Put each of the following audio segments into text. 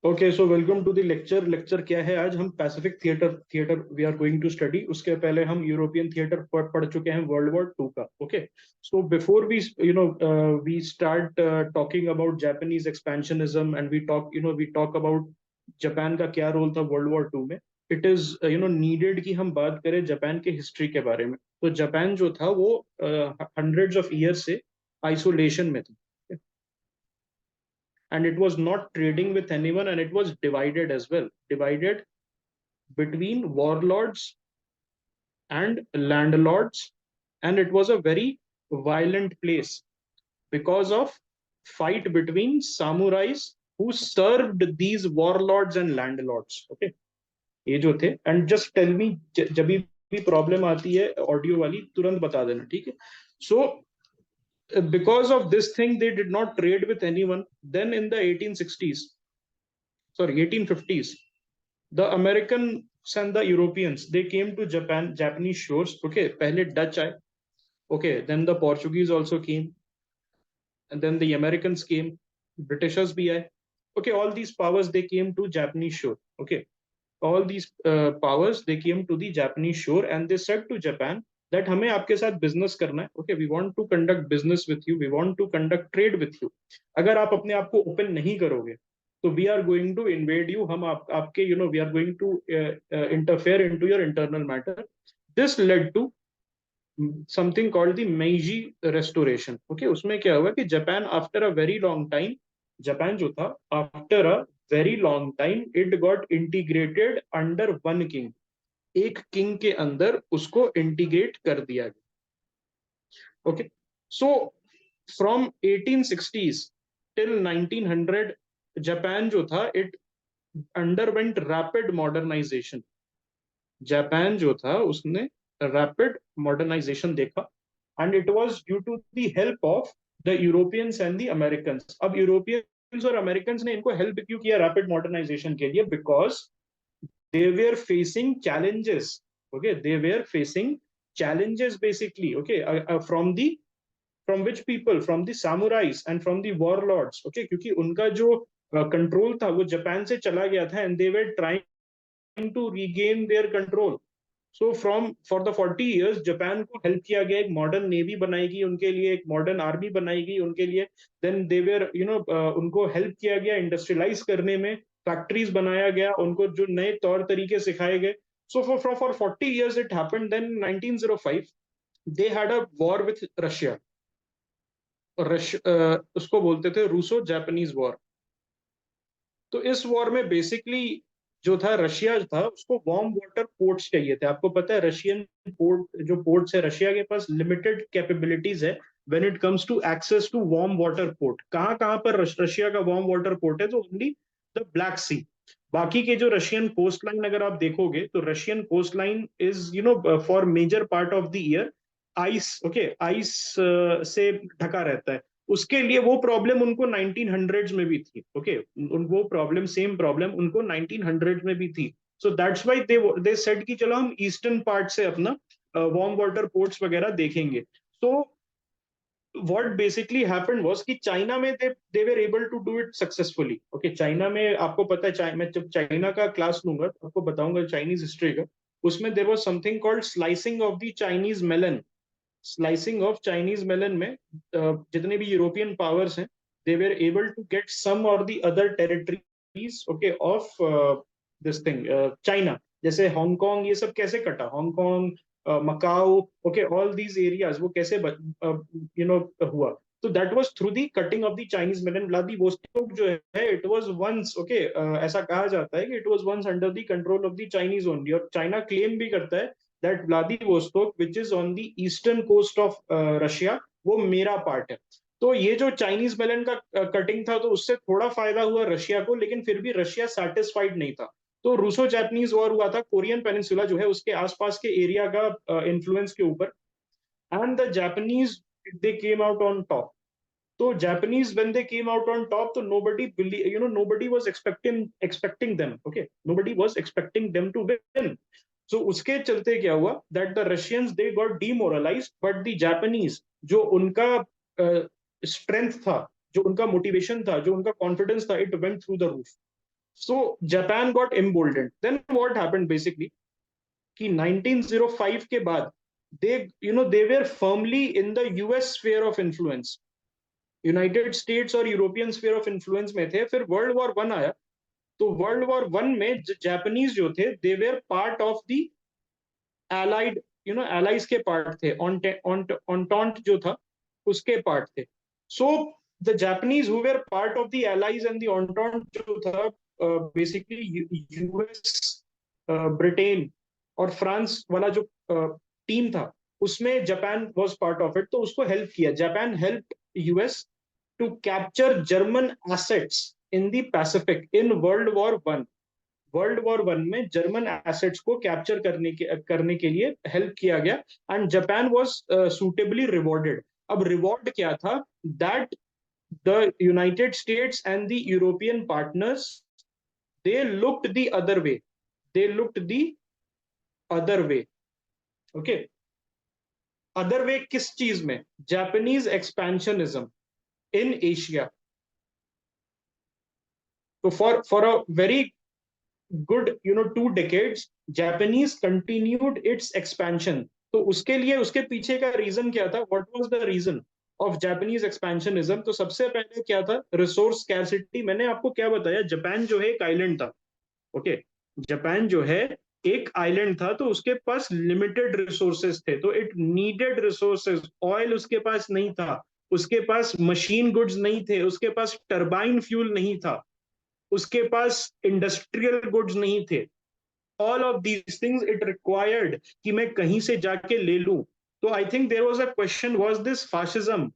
Okay, so welcome to the lecture. Lecture क्या है आज? हम Pacific theatre theatre we are going to study. उसके पहले हम यूरोपियन थिएटर पढ़ चुके हैं, वर्ल्ड वॉर 2 का। Okay, so before we we start talking about Japanese expansionism and we talk about Japan का क्या रोल था वर्ल्ड वॉर 2 में। इट इज नीडेड कि हम बात करें जापान के हिस्ट्री के बारे में। तो जापान जो था वो हंड्रेड्स ऑफ ईयर से आइसोलेशन में था, and it was not trading with anyone, and it was divided as well, divided between warlords and landlords. And it was a very violent place because of fight between samurais who served these warlords and landlords. Okay, ये जो थे, and just tell me जब भी problem आती है audio वाली तुरंत बता देना, ठीक है? सो because of this thing they did not trade with anyone. Then in the 1860s, sorry, 1850s, the Americans and the Europeans, they came to Japanese shores. Okay, pehle Dutch आए. Okay, then the Portuguese also came, and then the Americans came, Britishers भी आए. Okay, all these powers, they came to Japanese shore. Okay, all these powers, they came to the Japanese shore, and they said to Japan that हमें आपके साथ business करना है. Okay, we want to conduct business with you, we want to conduct trade with you. अगर आप अपने आप को ओपन नहीं करोगे तो we are going to invade you. हम आपके we are going to interfere into your internal matter. This led to something called the Meiji restoration. Okay, उसमें क्या हुआ कि Japan after a very long time, Japan जो था after a very long time, it got integrated under one king. एक king के अंदर उसको इंटीग्रेट कर दिया गया. Okay, so from 1860s till 1900, Japan जो था it underwent rapid modernisation. Japan जो था उसने रैपिड मॉडर्नाइजेशन देखा, and it was due to the help of the Europeans and the Americans. अब यूरोपियंस और अमेरिकन्स ने इनको हेल्प क्यों किया रैपिड मॉडर्नाइजेशन के लिए? Because they were facing challenges. Okay, they were facing challenges basically. Okay, from which people? From the samurais and from the warlords. Okay, क्योंकि उनका जो कंट्रोल था वो जापान से चला गया था, and they were trying to regain their control. So from for the 40 years Japan को हेल्प किया गया, एक मॉडर्न नेवी बनाएगी उनके लिए, एक मॉडर्न आर्मी बनाएगी उनके लिए. देन दे वेर उनको हेल्प किया गया इंडस्ट्रियलाइज करने में, फैक्ट्रीज बनाया गया उनको, जो नए तौर तरीके सिखाए गए. So for 40 years it happened. Then 1905 they had a war with Russia. उसको बोलते थे रूसो जापानीज वॉर. तो इस वॉर में बेसिकली जो था, रशिया था उसको वार्म वाटर पोर्ट्स चाहिए थे. आपको पता है रशियन पोर्ट, जो पोर्ट्स है रशिया के पास लिमिटेड कैपेबिलिटीज है when it comes to access to warm water port. कहाँ कहाँ पर रशिया का वार्म वाटर पोर्ट है? तो ओनली द ब्लैक सी. बाकी के जो रशियन कोस्ट लाइन अगर आप देखोगे तो Russian coastline is for major part of the year ice. Okay, ice से ढका रहता है. उसके लिए वो प्रॉब्लम उनको 1900s में भी थी. ओके, वो प्रॉब्लम, सेम प्रॉब्लम उनको 1900s में भी थी. So that's why they said कि चलो हम ईस्टर्न पार्ट से अपना वार्म वाटर पोर्ट्स वगैरह देखेंगे. सो what basically happened was कि चाइना में they were able to do it successfully. Okay, China में आपको पता है, मैं जब चाइना का क्लास लूंगा तो आपको बताऊंगा चाइनीज हिस्ट्री का. उसमें there was something called slicing of the Chinese melon. Slicing of Chinese melon में जितने भी यूरोपियन पावर्स हैं, they were able to get some or the other territories, okay, of this thing China. जैसे Hong Kong, ये सब कैसे कटा, Hong Kong, Macao, okay, all these areas वो कैसे हुआ? तो that was through the cutting of the Chinese melon. Vladivostok जो है, इट वाज वंस, ओके, ऐसा कहा जाता है कि it was once under the control of the Chinese only. और चाइना क्लेम भी करता है that Vladivostok, which is on the eastern coast of Russia, वो मेरा पार्ट है. तो ये जो चाइनीज मेलन का कटिंग था, तो उससे थोड़ा फायदा हुआ रशिया को, लेकिन फिर भी रशिया सेटिस्फाइड नहीं था. तो रूसो जापानीज वॉर हुआ था कोरियन पेनिनसुला जो है उसके आसपास के एरिया का इन्फ्लुएंस के ऊपर. And the Japanese, they came out on top. तो Japanese when they came out on top, तो nobody was expecting them. Okay, nobody was expecting them to win. So उसके चलते क्या हुआ, that the Russians, they got demoralized, but the Japanese, जो उनका strength था, जो उनका मोटिवेशन था, जो उनका कॉन्फिडेंस था, it went through the roof. So Japan got emboldened. Then what happened basically? कि 1905 के बाद they were firmly in the US sphere of influence. United States और यूरोपियन स्फीयर ऑफ इन्फ्लुएंस में थे. फिर वर्ल्ड वॉर वन आया, तो world war one में जापानीज जो थे they were part of the allied, allies के पार्ट थे. ऑन्टॉन्ट जो था उसके पार्ट थे. So the Japanese who were part of the allies and the Entente जो था, बेसिकली यूएस, ब्रिटेन और फ्रांस वाला जो टीम था, उसमें Japan was part of it. तो उसको हेल्प किया, Japan help US to capture German assets in the Pacific in world war one. World war one में जर्मन एसेट्स को कैप्चर करने के लिए हेल्प किया गया. And Japan was suitably rewarded. अब रिवॉर्ड क्या था? That the United States and the European partners they looked the other way. They looked the other way. Okay, other way किस चीज में? Japanese expansionism in Asia. तो for a very good 2 decades Japanese continued its expansion. तो उसके लिए उसके पीछे का रीजन क्या था? What was the reason of Japanese expansionism? तो सबसे पहले क्या था? Resource scarcity. मैंने आपको क्या बताया, जापान जो है एक आइलैंड था. ओके, जापान जो है एक आइलैंड था, तो उसके पास लिमिटेड रिसोर्सेज थे, तो इट नीडेड रिसोर्सेज. ऑयल उसके पास नहीं था, उसके पास मशीन गुड्स नहीं थे, उसके पास टरबाइन फ्यूल नहीं था, उसके पास इंडस्ट्रियल गुड्स नहीं थे. All of these things it required कि मैं कहीं से जाके ले लूं. तो I think there was a question, was this fascism?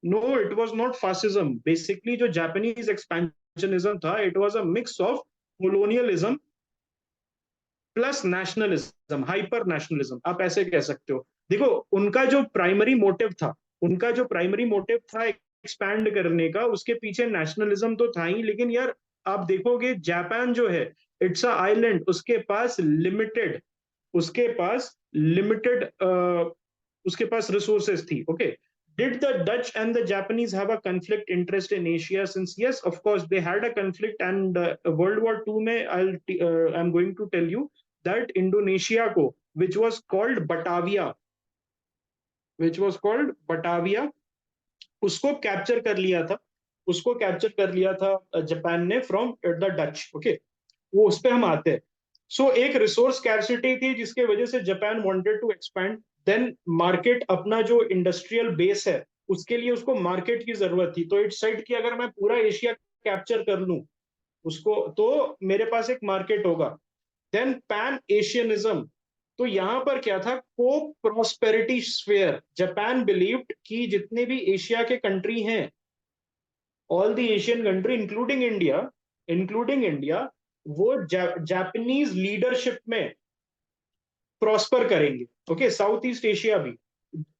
No, it was not fascism. Basically जो जापानीज एक्सपेंशनिज्म था, it was a mix of colonialism plus nationalism, hyper nationalism, आप ऐसे कह सकते हो. देखो, उनका जो प्राइमरी मोटिव था, उनका जो प्राइमरी मोटिव था एक्सपैंड करने का, उसके पीछे नेशनलिज्म तो था ही, लेकिन यार आप देखोगे जापान जो है इट्स अ आइलैंड, उसके पास लिमिटेड उसके पास रिसोर्सेज थी. Okay, did the Dutch and the Japanese have a conflict interest in Asia? Since yes, of course they had a conflict, and World War II में I'm going to tell you that Indonesia को, which was called Batavia, उसको capture कर लिया था. उसको capture कर लिया था जापान ने फ्रॉम द डच. ओके, वो उस पे हम आते हैं. सो एक रिसोर्स स्कैरसिटी थी जिसके वजह से Japan wanted to expand. Then market, अपना जो इंडस्ट्रियल बेस है उसके लिए उसको मार्केट की जरूरत थी. तो इट्स साइड कि अगर मैं पूरा एशिया कैप्चर कर लूं उसको, तो मेरे पास एक मार्केट होगा. Then pan Asianism. तो यहां पर क्या था? को प्रोस्पेरिटी स्फेयर. जापान बिलीव्ड कि जितने भी एशिया के कंट्री हैं, all the Asian country including India, वो जापानीज लीडरशिप में प्रॉस्पर करेंगे. ओके, साउथ ईस्ट एशिया भी,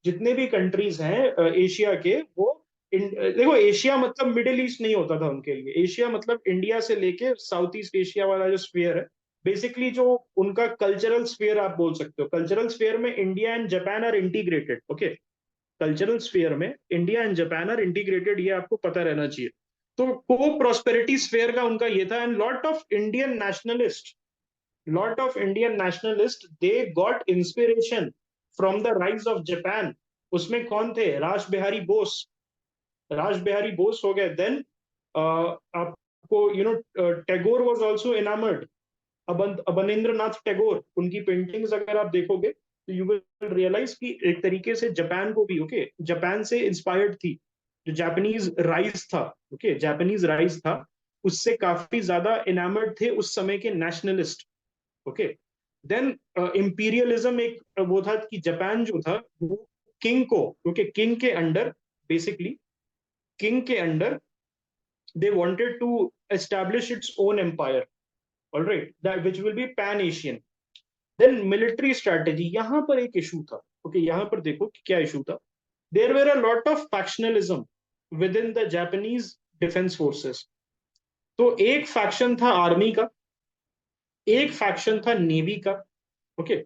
जितने भी कंट्रीज हैं एशिया के, वो देखो, एशिया मतलब मिडिल ईस्ट नहीं होता था उनके लिए. एशिया मतलब इंडिया से लेके साउथ ईस्ट एशिया वाला जो स्फीयर है, बेसिकली जो उनका कल्चरल स्फीयर आप बोल सकते हो. कल्चरल स्फीयर में India and Japan are integrated. Okay, cultural sphere में India and Japan are integrated, ये आपको पता रहना चाहिए. तो को प्रोस्पेरिटी स्फीयर का उनका ये था. And lot of Indian nationalist they got inspiration from the rise of Japan. उसमें कौन थे? राज बिहारी बोस हो गए. देन आपको Tagore was also enamoured. Abanindra Nath Tagore, उनकी पेंटिंग्स अगर आप देखोगे तो यू विल रियलाइज कि एक तरीके से जापान को भी, ओके, जापान से इंस्पायर्ड थी. जो जापानीज राइज था उससे काफी ज्यादा एनामर्ड थे उस समय के नेशनलिस्ट. ओके, देन इंपीरियलिज्म एक वो था कि जापान जो था वो किंग को, क्योंकि बेसिकली किंग के under they wanted to establish its own empire. Alright, that which will be pan Asian. Then military strategy, यहां पर एक इशू था. ओके, यहां पर देखो कि क्या इशू था. There were a lot of factionalism within the Japanese defence forces. तो एक फैक्शन था आर्मी का, एक फैक्शन था नेवी का. ओके,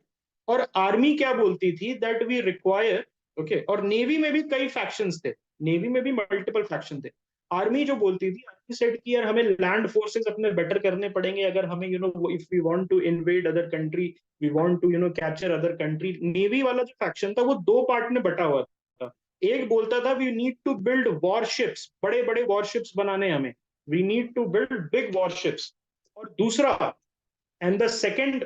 और आर्मी क्या बोलती थी? That we require. ओके, और नेवी में भी कई फैक्शंस थे, नेवी में भी मल्टीपल फैक्शन थे. आर्मी जो बोलती थी, आर्मी सेड कि यार हमें लैंड फोर्सेस अपने बेटर करने पड़ेंगे, अगर हमें if we want to invade other country, we want to capture other country. Navy वाला जो फैक्शन था वो दो पार्ट में बटा हुआ था। एक बोलता था we need to build warships, बड़े बड़े वॉरशिप्स बनाने हमें, we need to build big warships. और दूसरा, एंड द सेकेंड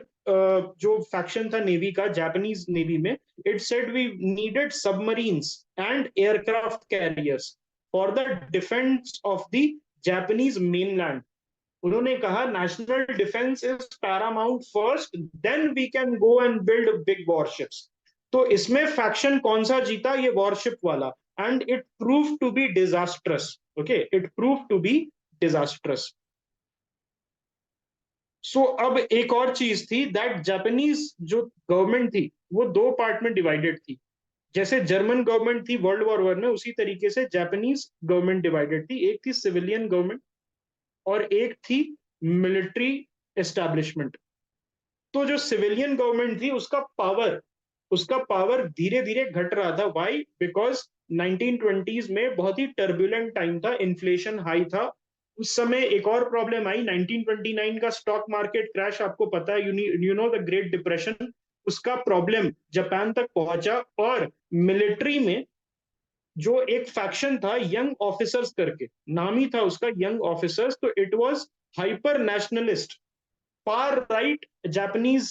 जो फैक्शन था नेवी का, जापानीज नेवी में, it said we needed submarines and aircraft carriers for the defence of the Japanese mainland. उन्होंने कहा national defence is paramount first, then we can go and build big warships. तो इसमें faction कौन सा जीता? ये worship वाला। And it prove to be disastrous. Okay, it prove to be disastrous. So अब एक और चीज थी, दैट जापानीज जो गवर्नमेंट थी वो दो पार्ट में डिवाइडेड थी। जैसे जर्मन गवर्नमेंट थी वर्ल्ड वॉर वन में, उसी तरीके से जापानीज गवर्नमेंट डिवाइडेड थी। एक थी सिविलियन गवर्नमेंट और एक थी मिलिट्री एस्टैब्लिशमेंट। तो जो सिविलियन गवर्नमेंट थी उसका पावर धीरे धीरे घट रहा था। वाई? बिकॉज 1920s में बहुत ही टर्बुलेंट टाइम था, इन्फ्लेशन हाई था। उस समय एक और प्रॉब्लम आई, 1929 का स्टॉक मार्केट क्रैश, आपको पता है, you know the great depression. उसका प्रॉब्लम जापान तक पहुंचा। और मिलिट्री में जो एक फैक्शन था यंग ऑफिसर्स करके, नाम ही था उसका यंग ऑफिसर्स, तो it was hyper nationalist, far right Japanese,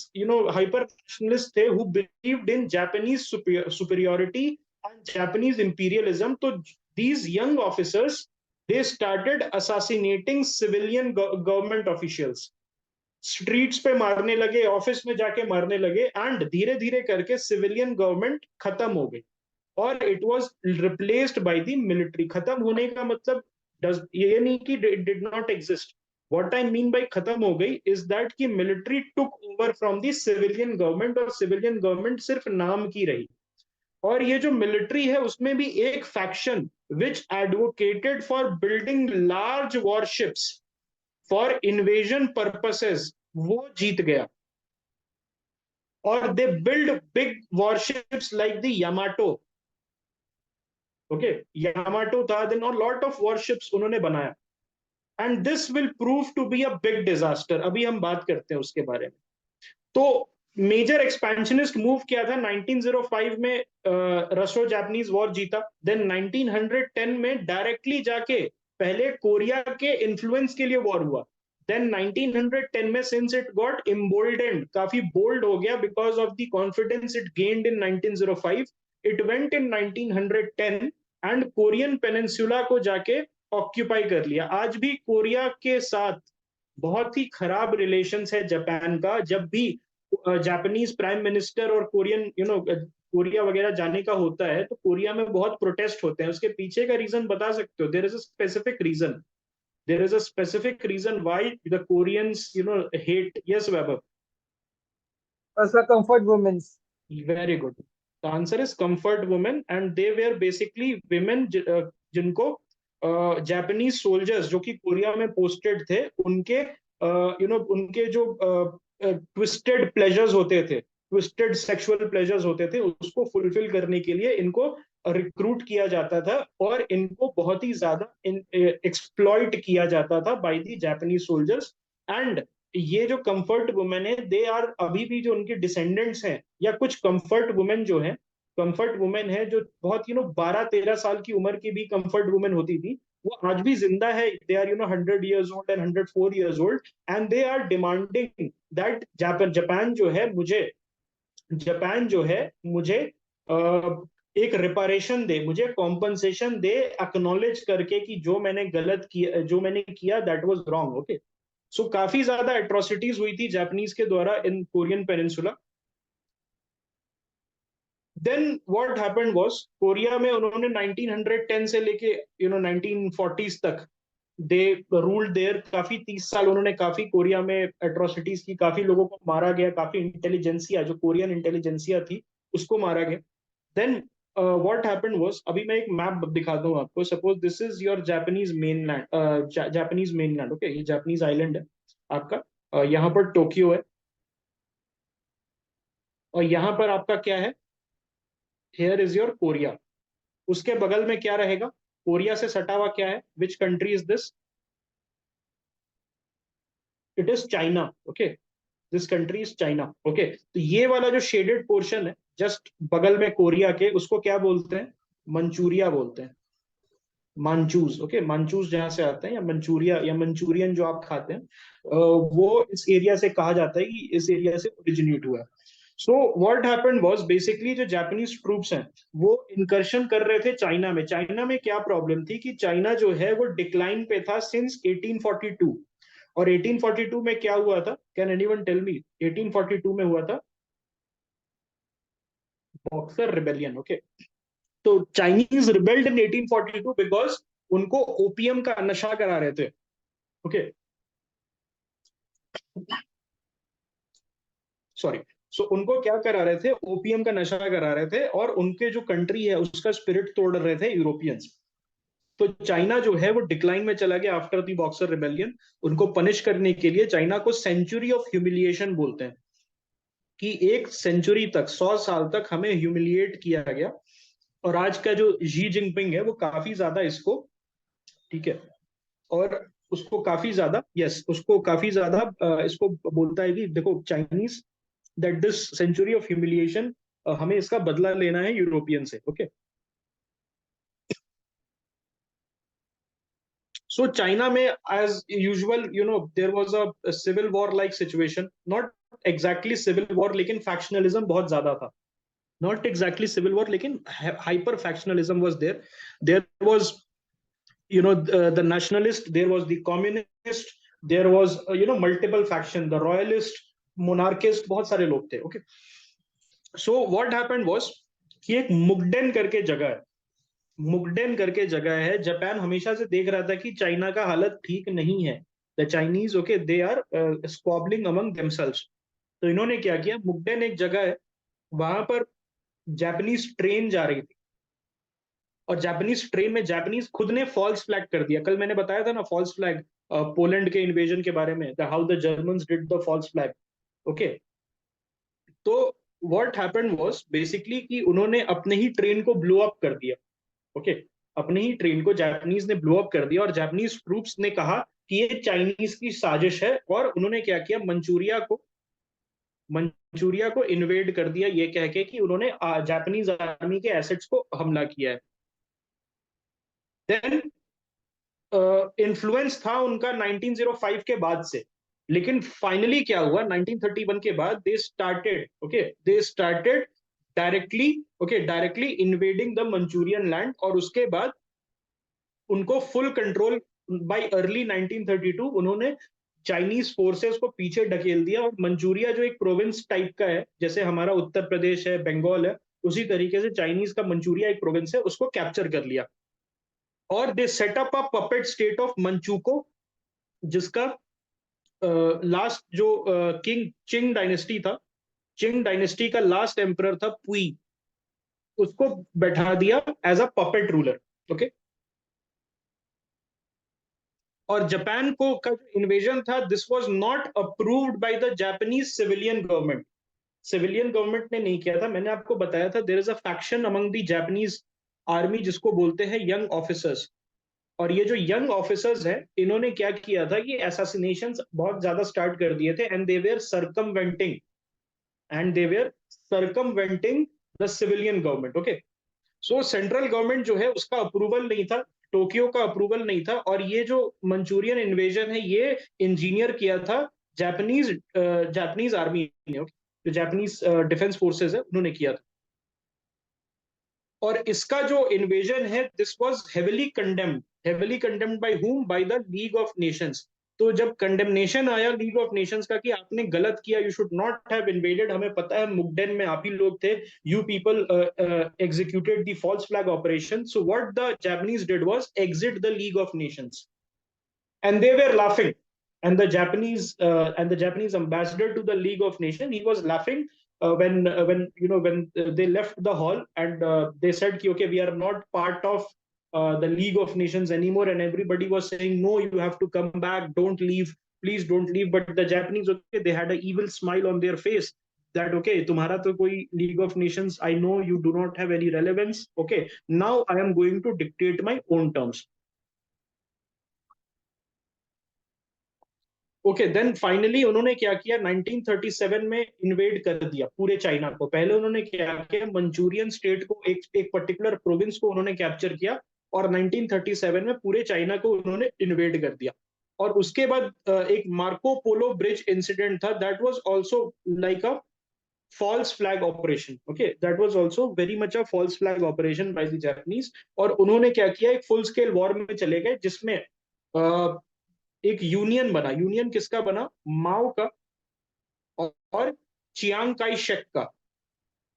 hyper nationalists थे, who believed in Japanese superiority and Japanese imperialism. So these young officers, they started assassinating civilian government officials. Streets पे मारने लगे, office में जाके मारने लगे, and धीरे धीरे करके सिविलियन गवर्नमेंट खत्म हो गई और it was replaced by the military. खत्म होने का मतलब ये नहीं कि did not exist. What I mean by खत्म हो गई इज दैट कि military took over from the civilian government, और सिविलियन गवर्नमेंट सिर्फ नाम की रही। और ये जो मिलिट्री है उसमें भी एक faction which advocated for building large warships for invasion purposes, वो जीत गया। और they build big warships like the Yamato. Okay, Yamato था, देन और लॉट ऑफ वॉरशिप्स उन्होंने बनाया। And this will prove to be a big disaster. अभी हम बात करते हैं उसके बारे में। तो मेजर एक्सपेंशनिस्ट मूव किया था 1905 में, रसो जापानीज वॉर जीता। देन 1910 में डायरेक्टली जाके पहले कोरिया के इन्फ्लुएंस के लिए वॉर हुआ। देन 1910 में सिंस इट गॉट इम्बोल्डेंड, काफी बोल्ड हो गया because of the confidence it gained in 1905, it went in 1910 and Korean peninsula को जाके ऑक्यूपाई कर लिया। आज भी कोरिया के साथ बहुत ही खराब रिलेशंस है जापान का। जब भी जापानीज प्राइम मिनिस्टर और कोरियन कोरिया वगैरह जाने का होता है तो कोरिया में बहुत प्रोटेस्ट होते हैं। उसके पीछे का रीजन बता सकते हो? There is a specific reason, there is a specific reason why the Koreans hate. Yes Vaibhav? उसका comfort women's. Very good. The answer is comfort women, and they were basically women जिनको जापानीज सोल्जर्स जो कि Korea में posted थे, उनके उनके जो twisted pleasures होते थे, ट्विस्टेड सेक्सुअल प्लेजर्स होते थे, उसको फुलफिल करने के लिए इनको रिक्रूट किया जाता था और इनको बहुत ही ज्यादा एक्सप्लॉइट किया जाता था bye the Japanese soldiers. And ये जो कंफर्ट वुमेन है, दे आर अभी भी जो उनके डिसेंडेंट्स हैं, या कुछ कंफर्ट वुमेन जो है, कंफर्ट वुमेन है जो बहुत 12-13 साल की उम्र की भी कंफर्ट वुमेन होती थी, वो आज भी जिंदा है। They are 100 years old and 104 years old, and they are demanding that Japan जो है मुझे एक रिपारेशन दे, मुझे कॉम्पनसेशन दे, एक्नॉलेज करके कि जो मैंने गलत किया, जो मैंने किया, that was wrong. Okay, so काफी ज्यादा एट्रोसिटीज हुई थी जापानीज के द्वारा in Korean peninsula. Then what happened was, Korea में उन्होंने 1910 से लेके 1940s तक दे रूल्ड देयर। काफी 30 साल उन्होंने काफी कोरिया में एट्रोसिटीज की, काफी लोगों को मारा गया, काफी इंटेलिजेंसिया जो कोरियन इंटेलिजेंसिया थी उसको मारा गया। देन व्हाट हैपेंड वाज, अभी मैं एक मैप दिखाता हूँ आपको। Suppose this is your Japanese mainland, Japanese mainland. Okay, ये जापानीज आइलैंड है आपका। यहाँ पर टोक्यो है, और यहाँ पर आपका क्या है? Here is your Korea. उसके बगल में क्या रहेगा? कोरिया से सटा हुआ क्या है? Which country is this? It is China. Okay, this country is China. Okay, तो ये वाला जो शेडेड पोर्शन है जस्ट बगल में कोरिया के, उसको क्या बोलते हैं? मंचूरिया बोलते हैं. मांचूज. ओके, मांचूज जहां से आते हैं, या मंचूरिया या मंचूरियन जो आप खाते हैं, वो इस एरिया से कहा जाता है कि इस एरिया से ओरिजिनेट हुआ है. So what happened was basically जो जापानीज ट्रूप्स हैं वो इनकर्शन कर रहे थे चाइना में. चाइना में क्या प्रॉब्लम थी कि चाइना जो है वो डिक्लाइन पे था सिंस 1842. और 1842 में क्या हुआ था? कैन एनीवन टेल मी? 1842 में हुआ था बॉक्सर रिबेलियन. ओके, तो चाइनीज रिबेल्ड इन 1842 बिकॉज उनको ओपियम का नशा करा रहे थे. Okay, sorry. सो उनको क्या करा रहे थे? ओपियम का नशा करा रहे थे, और उनके जो कंट्री है उसका स्पिरिट तोड़ रहे थे यूरोपियंस. तो चाइना जो है वो डिक्लाइन में चला गया आफ्टर दी बॉक्सर रिबेलियन. उनको पनिश करने के लिए चाइना को सेंचुरी ऑफ ह्यूमिलिएशन बोलते हैं, कि एक सेंचुरी तक, 100 साल तक हमें ह्यूमिलिएट किया गया. और आज का जो जी जिनपिंग है वो काफी ज्यादा इसको, ठीक है, और उसको काफी ज्यादा, यस, उसको काफी ज्यादा इसको बोलता है कि देखो Chinese, that this century of humiliation, हमें इसका बदला लेना है यूरोपियन से. ओके, सो चाइना में as usual there was a civil war like situation. Not exactly civil war, लेकिन फैक्शनलिज्म बहुत ज्यादा था. नॉट एग्जैक्टली सिविल वॉर, लेकिन hyper factionalism was there. There was the nationalist, there was the communist, there was multiple faction, the royalist, monarchist, बहुत सारे लोग थे. Okay, so what happened was कि एक मुगडेन करके जगह है, मुगडेन करके जगह है. जापान हमेशा से देख रहा था कि चाइना का हालत ठीक नहीं है. The Chinese, okay, they are squabbling among themselves. तो इन्होंने क्या किया? मुगडेन एक जगह है, वहां पर जापानीज ट्रेन जा रही थी, और जापानीज ट्रेन में जापानीज खुद ने फॉल्स फ्लैग कर दिया. कल मैंने बताया था ना फॉल्स फ्लैग, पोलैंड के इन्वेजन के बारे में, how the Germans did the false flag. Okay, तो व्हाट हैपेंड वाज बेसिकली कि उन्होंने अपने ही ट्रेन को ब्लो अप कर दिया. ओके, अपने ही ट्रेन को जापानीज ने ब्लो अप कर दिया, और जापानीज ट्रूप्स ने कहा कि ये चाइनीज की साजिश है, और उन्होंने क्या किया? मंचूरिया को इन्वेड कर दिया, ये कह के कि उन्होंने जापानीज आर्मी के एसेट्स को हमला किया है. देन इन्फ्लुएंस था उनका 1905 के बाद से, लेकिन फाइनली क्या हुआ? 1931 के बाद they started directly invading the Manchurian land, और उसके बाद उनको फुल कंट्रोल बाय अर्ली 1932 उन्होंने चाइनीज फोर्सेस को पीछे ढकेल दिया. और मंचूरिया जो एक प्रोविंस टाइप का है, जैसे हमारा उत्तर प्रदेश है, बंगाल है, उसी तरीके से चाइनीज का मंचूरिया एक प्रोविंस है, उसको कैप्चर कर लिया. और they set up a puppet state of Manchukuo, जिसका लास्ट जो किंग चिंग डायनेस्टी था, चिंग डायनेस्टी का लास्ट एम्परर था पुई, उसको बैठा दिया as a puppet ruler. Okay, और जापान को का इन्वेजन था, this was not approved by the Japanese civilian government. Civilian government ने नहीं किया था. मैंने आपको बताया था there is a faction among the Japanese army जिसको बोलते हैं यंग ऑफिसर्स. और ये जो यंग ऑफिसर्स हैं, इन्होंने क्या किया था कि असैसिनेशंस बहुत ज्यादा स्टार्ट कर दिए थे, and they were circumventing the civilian government. Okay, so central government जो है उसका अप्रूवल नहीं था, टोक्यो का अप्रूवल नहीं था, और ये जो मंचूरियन इन्वेजन है ये इंजीनियर किया था जापानीज आर्मी ने. okay? जो जापानीज डिफेंस फोर्सेस है उन्होंने किया था. और इसका जो इन्वेजन है this was heavily condemned by whom? By the League of Nations. तो जब कंडेमनेशन आया लीग ऑफ नेशंस का कि आपने गलत किया, you should not have invaded, हमें पता है मुगडेन में आप ही लोग थे, you people executed the false flag operation, so what the Japanese did was exit the League of Nations. And they were laughing, and the Japanese ambassador to the League of Nations, he was laughing when they left the hall, and they said okay, we are not part of the League of Nations anymore, and everybody was saying no, you have to come back, don't leave, please don't leave. But the Japanese, okay, they had an evil smile on their face. that okay, तुम्हारा तो कोई League of Nations, I know you do not have any relevance, okay, now I am going to dictate my own terms. Okay then finally उन्होंने क्या किया, 1937 में invade कर दिया पूरे चाइना को। पहले उन्होंने क्या किया, मंचूरियन स्टेट को, एक पर्टिकुलर प्रोविंस को उन्होंने कैप्चर किया और 1937 में पूरे चाइना को उन्होंने इन्वेड कर दिया। और उसके बाद एक मार्को पोलो ब्रिज इंसिडेंट था, that was also like a false flag operation, okay, that was also very much a false flag operation by the Japanese। और उन्होंने क्या किया, एक फुल स्केल वॉर में चले गए जिसमें एक यूनियन बना। यूनियन किसका बना, माओ का और चियांग काई शेक का,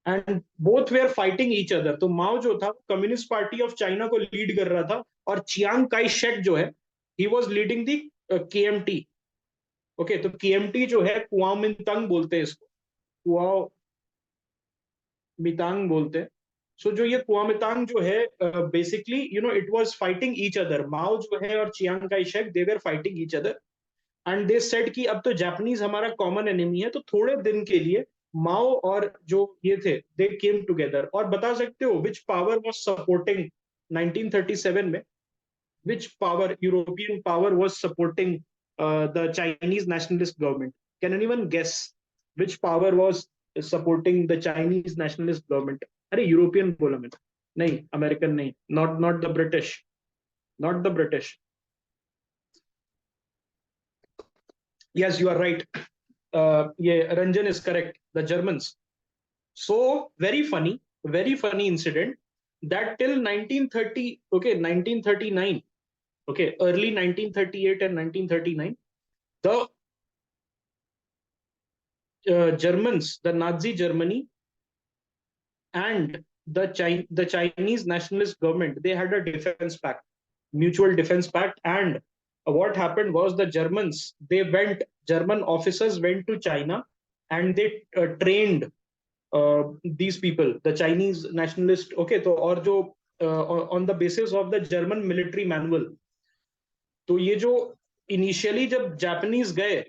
and both where fighting each other. तो माओ जो था कम्युनिस्ट पार्टी ऑफ चाइना को लीड कर रहा था, और चियांग काई शेक जो है he was leading the KMT. Okay, तो केएमटी जो है कुआमिंतांग बोलते हैं इसको, कुआओ मितांग बोलते हैं। सो जो ये कुआमितांग जो है basically you know it was fighting each other. Mao जो है और Chiang Kai Shek they were fighting each other, and they said कि अब तो जापानीज हमारा कॉमन एनिमी है। तो थोड़े दिन के लिए माओ और जो ये थे दे केम टुगेदर। और बता सकते हो विच पावर वाज सपोर्टिंग 1937 में, which power, European power was supporting the Chinese nationalist government? Can anyone guess which power was supporting the Chinese nationalist government? अरे यूरोपियन बोला मैंने, नहीं अमेरिकन नहीं, not not the British, not the British. Yes, you are right. Yeah, Ranjan is correct. The Germans. So very funny incident that till 1930, okay, 1939, okay, early 1938 and 1939, the Germans, the Nazi Germany, and the Chinese nationalist government, they had a defense pact, mutual defense pact. And what happened was the German officers went to China and they trained these people, the Chinese nationalist, okay, तो और जो on the basis of the German military manual। तो ये जो initially जब Japanese गए,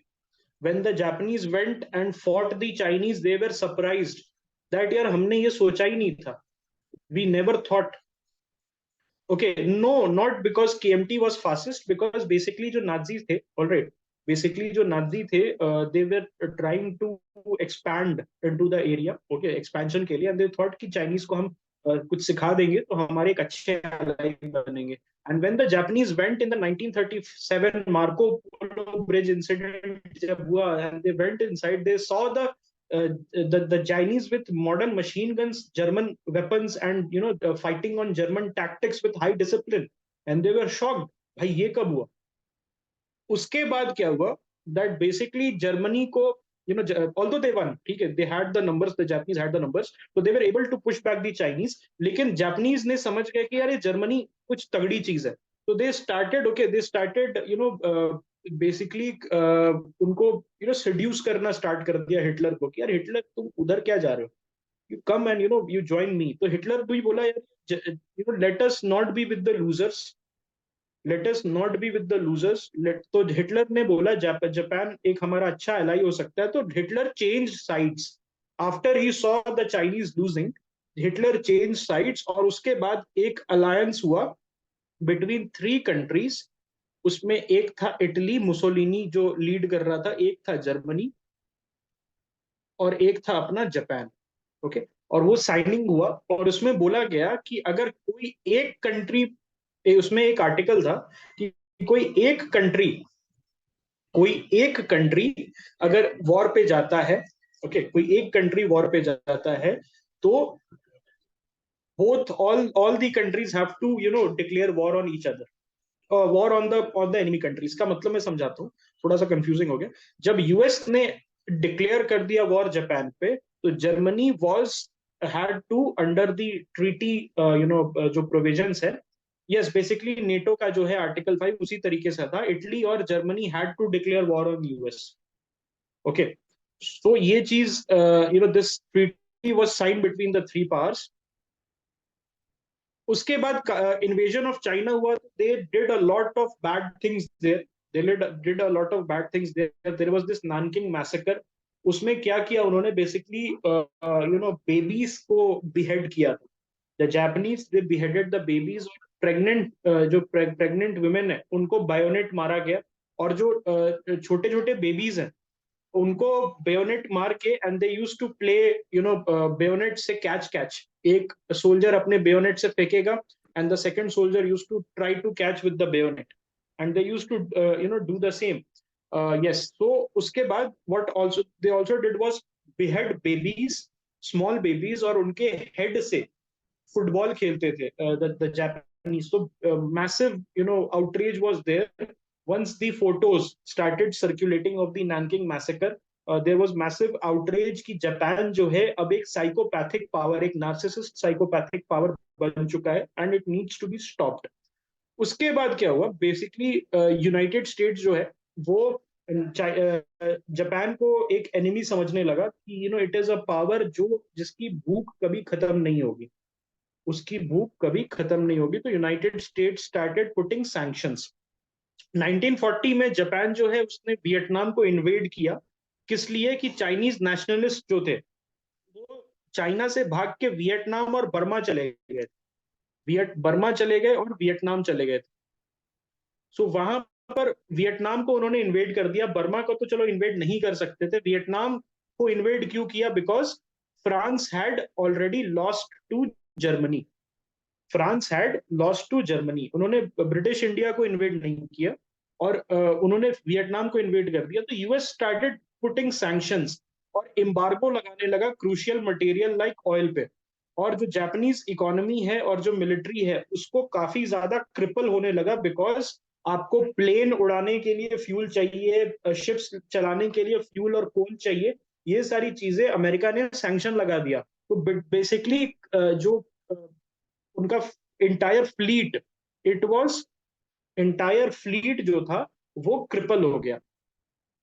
when the Japanese went and fought the Chinese, they were surprised that यार हमने ये सोचा ही नहीं था, we never thought। Okay, no, not because KMT was fascist, because basically जो Nazis थे, all right, basically जो नाजी थे they were trying to expand into the area, okay, expansion के लिए, and they thought कि Chinese को हम कुछ सिखा देंगे तो हमारे एक अच्छे ally बनेंगे। And when the Japanese went in the 1937 Marco Polo Bridge incident जब हुआ, and they went inside, they saw the Chinese with modern machine guns, German weapons, and you know fighting on German tactics with high discipline, and they were shocked, भाई ये कब हुआ? उसके बाद क्या हुआ, that basically Germany को, you know, although they won, ठीक है, they had the numbers, the Japanese had the numbers, so they were able to push back the Chinese। लेकिन Japanese ने समझ गए कि यार ये जर्मनी कुछ तगड़ी चीज है, तो they started, okay, they started, you know, basically उनको यू नो seduce करना स्टार्ट कर दिया हिटलर को कि यार हिटलर तुम उधर क्या जा रहे हो, you come and you know you join me। तो हिटलर भी बोला यार you know let us not be with the losers, let us not be with the losers। तो हिटलर ने बोला जापान एक हमारा अच्छा एलाई हो सकता है। तो Hitler change sides after he saw the Chinese losing, Hitler change sides, और उसके बाद एक अलायंस हुआ बिटवीन थ्री कंट्रीज। उसमें एक था इटली, मुसोलिनी जो लीड कर रहा था, एक था जर्मनी, और एक था अपना जापान, ओके। और वो साइनिंग हुआ, और उसमें बोला गया कि अगर कोई एक कंट्री, उसमें एक आर्टिकल था कि कोई एक कंट्री अगर वॉर पे जाता है, ओके, कोई एक कंट्री वॉर पे जाता है, तो both all the countries have to you know declare war on each other, war on the enemy countries. का मतलब मैं समझाता हूँ, थोड़ा सा कंफ्यूजिंग हो गया। जब यूएस ने डिक्लेयर कर दिया वॉर जापान पे, तो Germany was had to under the treaty you know जो प्रोविजंस है, यस बेसिकली नेटो का जो है आर्टिकल 5 उसी तरीके से था, इटली और Germany had to declare war on US, okay. So ये चीज you know this treaty was sign between the three powers. उसके बाद इन्वेजन ऑफ चाइना हुआ, they did a lot of bad things there, they did a lot of bad things there। There was this Nanking massacre उसमें क्या किया उन्होंने, basically babies को behead किया था। The Japanese they beheaded the babies. Pregnant जो pregnant women है उनको बायोनेट मारा गया, और जो छोटे छोटे बेबीज हैं उनको बेयोनेट मार के, and they use to play bayonet से कैच कैच। एक सोल्जर अपने बेयोनेट से फेंकेगा, and the second soldier use to try to catch with the bayonet, and they use to do the same. Yes, तो उसके बाद what also they also did was behead babies, small babies, और उनके head से football खेलते थे the Japanese. So massive, outrage was there once the photos started circulating of the Nanking massacre. There was massive outrage कि Japan जो है अब एक साइकोपैथिक पावर, एक नार्सिसिस्ट साइकोपैथिक पावर बन चुका है, and it needs to be stopped. उसके बाद क्या हुआ, बेसिकली यूनाइटेड स्टेट्स जो है वो जापान को एक एनिमी समझने लगा कि इट इज अ पावर जो जिसकी भूख कभी खत्म नहीं होगी, उसकी भूख कभी खत्म नहीं होगी। तो United states started putting sanctions. 1940 में जापान जो है उसने वियतनाम को इन्वेड किया। किस लिए? कि चाइनीज नेशनलिस्ट जो थे वो चाइना से भाग के वियतनाम और बर्मा चले गए। बर्मा चले गए और वियतनाम चले गए। सो वहां पर वियतनाम को उन्होंने इन्वेड कर दिया। बर्मा को तो चलो इन्वेड नहीं कर सकते थे, वियतनाम को इन्वेड क्यों किया? Because France had already lost to Germany. France had lost to Germany. उन्होंने ब्रिटिश इंडिया को इन्वेड नहीं किया, और उन्होंने वियतनाम को इन्वेड कर दिया। तो यूएस स्टार्टेड पुटिंग सैंक्शंस और एम्बार्गो लगाने लगा क्रूशियल मटेरियल लाइक ऑयल पे। और जो जापानीज इकोनॉमी है और जो मिलिट्री है उसको काफी ज्यादा क्रिपल होने लगा, बिकॉज आपको प्लेन उड़ाने के लिए फ्यूल चाहिए, शिप्स चलाने के लिए फ्यूल और कोल चाहिए। ये सारी चीजें अमेरिका ने सैंक्शन लगा दिया। तो बेसिकली जो उनका entire fleet, it was entire fleet जो था वो क्रिपल हो गया।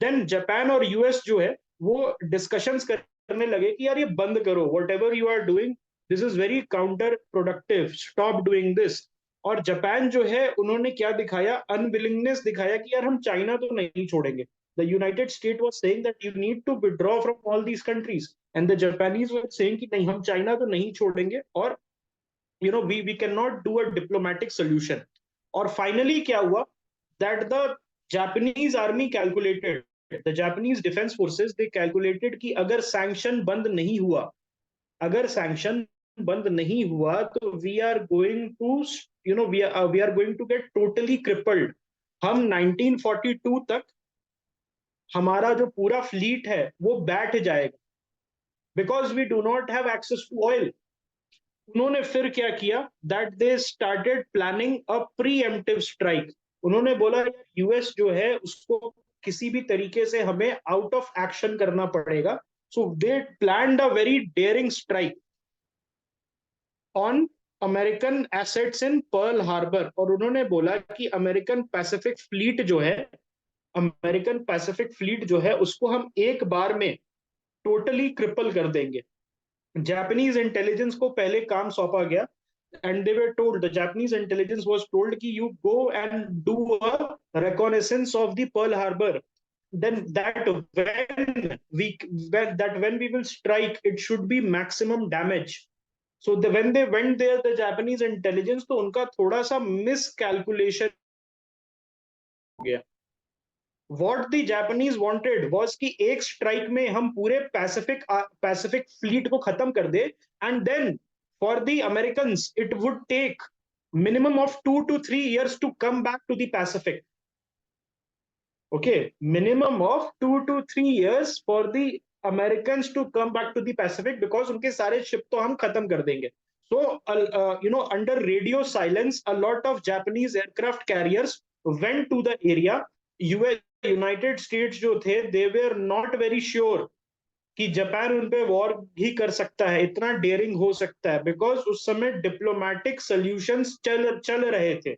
देन जापान और यूएस जो है वो डिस्कशंस करने लगे कि यार ये बंद करो, whatever you are doing this is very counterproductive, stop doing this. और जापान जो है उन्होंने क्या दिखाया? अनविलिंगनेस दिखाया कि यार हम चाइना तो नहीं छोड़ेंगे। The United State was saying that you need to withdraw from all these countries, and the Japanese were saying कि नहीं, हम चाइना तो नहीं छोड़ेंगे, और we cannot do a diplomatic solution. और फाइनली क्या हुआ? That the Japanese army calculated, the Japanese defence forces they calculated कि अगर सैंक्शन बंद नहीं हुआ, अगर सैंक्शन बंद नहीं हुआ तो we are going to we are going to get totally crippled. हम 1942 तक हमारा जो पूरा फ्लीट है वो बैठ जाएगा, because we do not have access to oil. उन्होंने फिर क्या किया? That they started planning a preemptive strike. उन्होंने बोला यूएस जो है उसको किसी भी तरीके से हमें आउट ऑफ एक्शन करना पड़ेगा। So they planned a very daring strike on American assets in Pearl Harbor. और उन्होंने बोला कि अमेरिकन पैसिफिक फ्लीट जो है, अमेरिकन पैसिफिक फ्लीट जो है उसको हम एक बार में टोटली क्रिपल कर देंगे। जापानीज इंटेलिजेंस को पहले काम सौंपा गया, and they were told, the Japanese intelligence was told कि you go and do a reconnaissance of the Pearl Harbor, then when we will strike it should be maximum damage. So when they went there, the Japanese intelligence, तो उनका थोड़ा सा miscalculation हो गया। What the Japanese wanted was कि एक strike में हम पूरे पैसिफिक फ्लीट को खत्म कर दे, and then for the Americans it would take minimum of 2 to 3 years to come back to the Pacific. Okay, minimum of 2 to 3 years for the Americans to come back to the Pacific, because उनके सारे ship तो हम खत्म कर देंगे। So under radio silence a lot of Japanese aircraft carriers went to the area. United states जो थे they were not very sure कि जापान उन पे वॉर भी कर सकता है, इतना डेयरिंग हो सकता है, बिकॉज उस समय डिप्लोमेटिक सॉल्यूशंस चल रहे थे।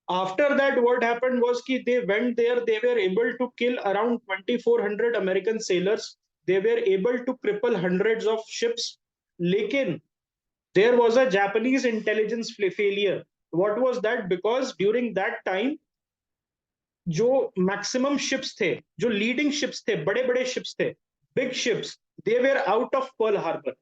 After that what happened was कि they went there, they were able to kill around 2400 American sailors, they were able to cripple hundreds of ships. लेकिन there was a Japanese intelligence failure. What was that? Because during that time जो maximum ships थे, जो leading ships थे, बड़े बड़े ships थे, big ships, they were out of Pearl Harbour.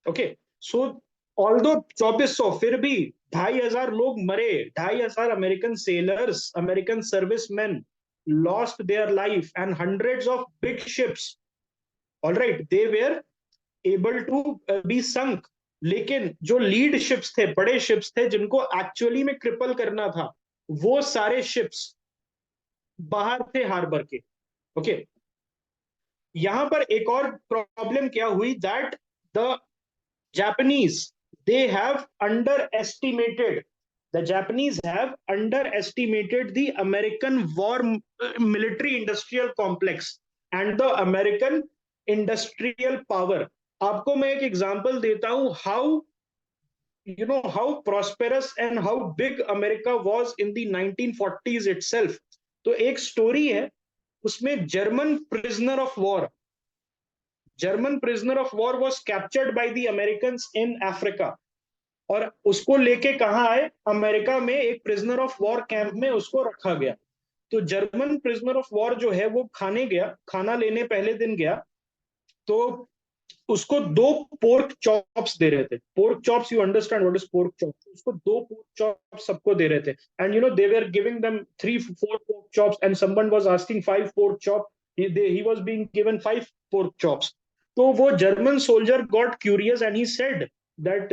Okay, so although 2400, फिर भी 2500 लोग मरे. 2500 American sellers, American serviceman lost their life, and hundreds of big ships, all right, they were able to be sunk. लेकिन जो lead ships थे, बड़े ships थे, जिनको एक्चुअली में क्रिपल करना था, वो सारे शिप्स बाहर थे हार्बर के. ओके, यहां पर एक और प्रॉब्लम क्या हुई, that the Japanese, they have underestimated, the Japanese have underestimated the American war military industrial complex and the American industrial power. आपको मैं एक एग्जांपल देता हूं, how prosperous and how big America was in the 1940s itself. तो एक story है, उसमें German prisoner of war was captured by the American in Africa. और उसको लेके कहाँ आए, अमेरिका में एक प्रिजनर ऑफ वॉर कैंप में उसको रखा गया. तो जर्मन प्रिजनर ऑफ वॉर जो है वो खाना लेने पहले दिन गया, तो उसको 2 पोर्क चॉप्स दे रहे थे. Pork chops, you understand what is pork chops? उसको 2 पोर्क चॉप्स सबको दे रहे थे. And they were giving them 3-4 pork chops, and someone was asking 5 pork chop. He was being given 5 pork chops. तो वो German soldier got curious and he said that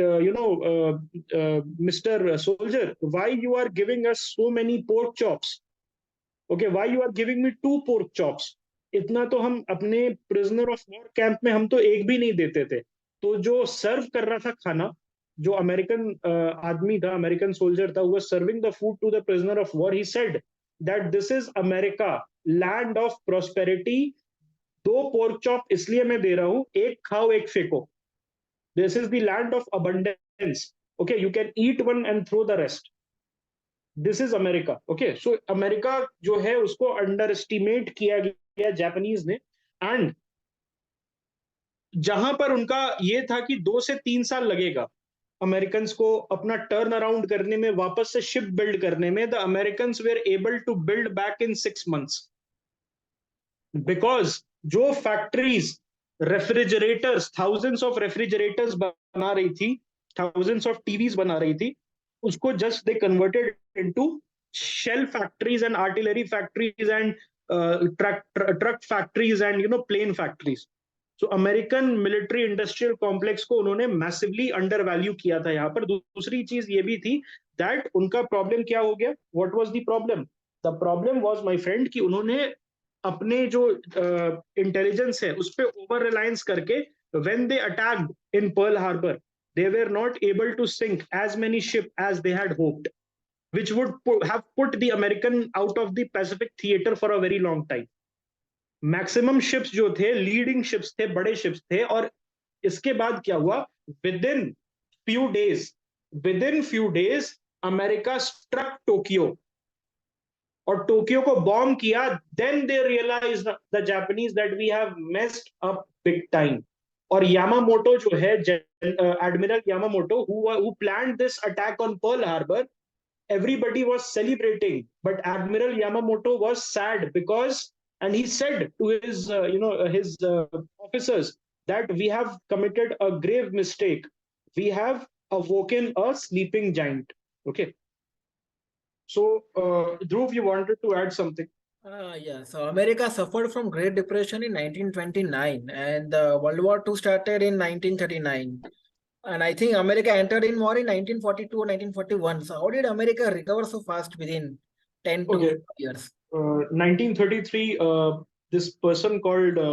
Mr. Soldier, why you are giving us so many pork chops? Okay, why you are giving me 2 pork chops? इतना तो हम अपने prisoner of war camp में हम तो एक भी नहीं देते थे. तो जो सर्व कर रहा था खाना, जो अमेरिकन आदमी था, अमेरिकन सोल्जर था, वो serving the food to the prisoner of war, he said that this is America, land of prosperity. 2 pork chop इसलिए मैं दे रहा हूं, एक खाओ एक फेंको. This is the land of abundance. Okay, you can eat one and throw the rest. This is America. Okay, so America जो है उसको अंडर एस्टिमेट किया गया जापानीज ने. एंड जहां पर उनका ये था कि 2 से 3 साल लगेगा अमेरिकन को अपना टर्न अराउंड करने में, वापस से शिप बिल्ड करने में, the American were able to build back in 6 months. Because जो factories refrigerators, thousands of refrigerators बना रही थी, थाउजेंड्स ऑफ टीवीज बना रही थी, उसको just they converted into shell factories and artillery factories and truck factories and plane factories. So American military industrial complex को उन्होंने मैसिवली अंडर वैल्यू किया था. यहाँ पर दूसरी चीज ये भी थी दैट उनका प्रॉब्लम क्या हो गया, what was the problem? The problem was, my friend, कि उन्होंने अपने जो इंटेलिजेंस है उस पर ओवर रिलायंस करके, when they attacked in Pearl harbour, they were not able to sink as many ships as they had hoped, which would have put the American out of the Pacific theater for a very long time. Maximum ships जो थे, leading ships थे, बड़े ships थे. और इसके बाद क्या हुआ, within few days America struck Tokyo, और टोक्यो को बॉम्ब किया. Then they realise the Japanese that we have messed up big time. और यामामोटो जो है, admiral Yamamoto, who planned this attack on Pearl Harbor, everybody was celebrating, but Admiral Yamamoto was sad because, and he said to his officers that we have committed a grave mistake. We have awoken a sleeping giant. Okay. So, Dhruv, you wanted to add something? Yeah, so America suffered from Great Depression in 1929, and World War II started in 1939. And I think America entered in war in 1942 or 1941. So how did America recover so fast within 10 to 12 years? 1933, this person called,